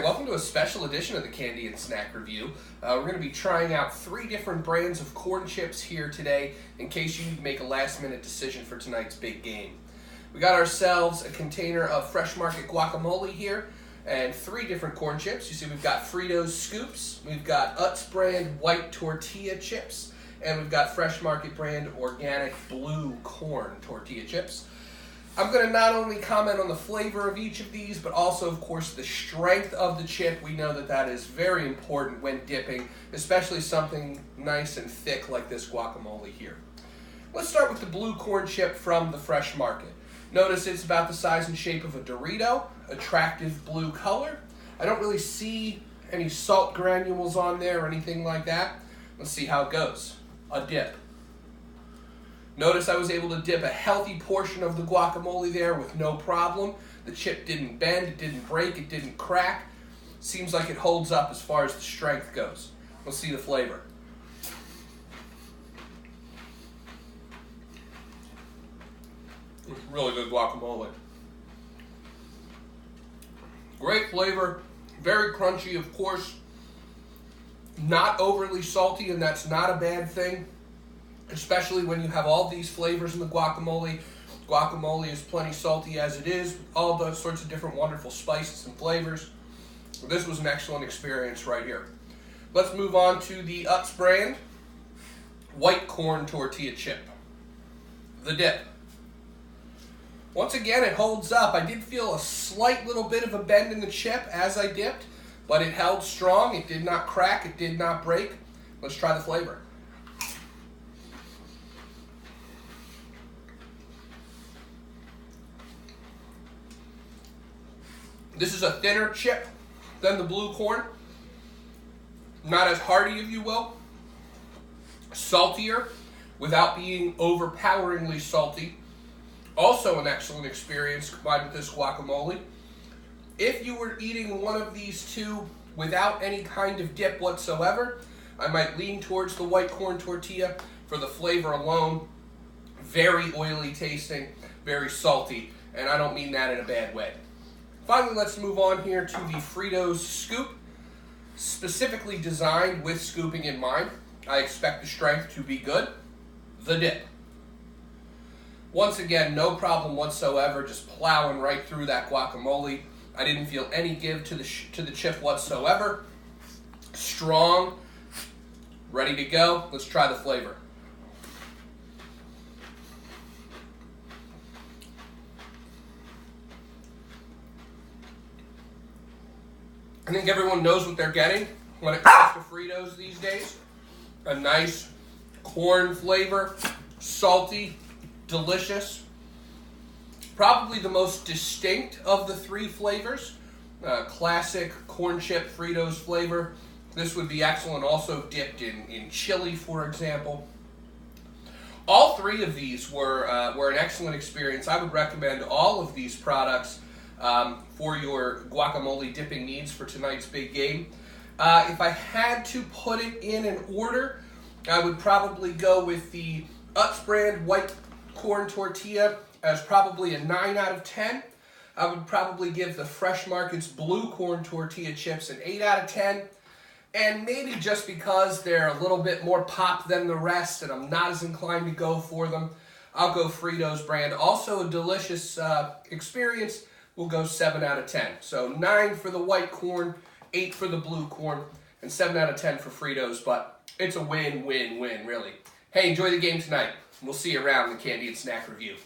Alright, welcome to a special edition of the Candy and Snack Review. We're going to be trying out 3 different brands of corn chips here today in case you need to make a last-minute decision for tonight's big game. We got ourselves a container of Fresh Market Guacamole here and 3 different corn chips. You see we've got Fritos Scoops, we've got Utz brand white tortilla chips, and we've got Fresh Market brand organic blue corn tortilla chips. I'm going to not only comment on the flavor of each of these, but also, of course, the strength of the chip. We know that that is very important when dipping, especially something nice and thick like this guacamole here. Let's start with the blue corn chip from the Fresh Market. Notice it's about the size and shape of a Dorito, attractive blue color. I don't really see any salt granules on there or anything like that. Let's see how it goes. A dip. Notice I was able to dip a healthy portion of the guacamole there with no problem. The chip didn't bend, it didn't break, it didn't crack. Seems like it holds up as far as the strength goes. Let's see the flavor. Really good guacamole. Great flavor, very crunchy, of course. Not overly salty, and that's not a bad thing. Especially when you have all these flavors in the guacamole. Guacamole is plenty salty as it is, all those sorts of different wonderful spices and flavors. This was an excellent experience right here. Let's move on to the Utz brand white corn tortilla chip. The dip. Once again, it holds up. I did feel a slight little bit of a bend in the chip as I dipped, but it held strong. It did not crack. It did not break. Let's try the flavor. This is a thinner chip than the blue corn. Not as hearty, if you will. Saltier without being overpoweringly salty. Also an excellent experience combined with this guacamole. If you were eating one of these two without any kind of dip whatsoever, I might lean towards the white corn tortilla for the flavor alone. Very oily tasting, very salty, and I don't mean that in a bad way. Finally, let's move on here to the Fritos Scoop, specifically designed with scooping in mind. I expect the strength to be good. The dip. Once again, no problem whatsoever, just plowing right through that guacamole. I didn't feel any give to the chip whatsoever. Strong, ready to go. Let's try the flavor. I think everyone knows what they're getting when it comes to Fritos these days. A nice corn flavor, salty, delicious. Probably the most distinct of the 3 flavors. Classic corn chip Fritos flavor. This would be excellent also dipped in chili, for example. All 3 of these were an excellent experience. I would recommend all of these products for your guacamole dipping needs for tonight's big game. If I had to put it in an order, I would probably go with the Utz brand white corn tortilla as probably a 9 out of 10. I would probably give the Fresh Market's blue corn tortilla chips an 8 out of 10. And maybe just because they're a little bit more pop than the rest and I'm not as inclined to go for them, I'll go Fritos brand. Also a delicious experience. We'll go 7 out of 10. So 9 for the white corn, 8 for the blue corn, and 7 out of 10 for Fritos. But it's a win-win-win, really. Hey, enjoy the game tonight. We'll see you around the Candy and Snack Review.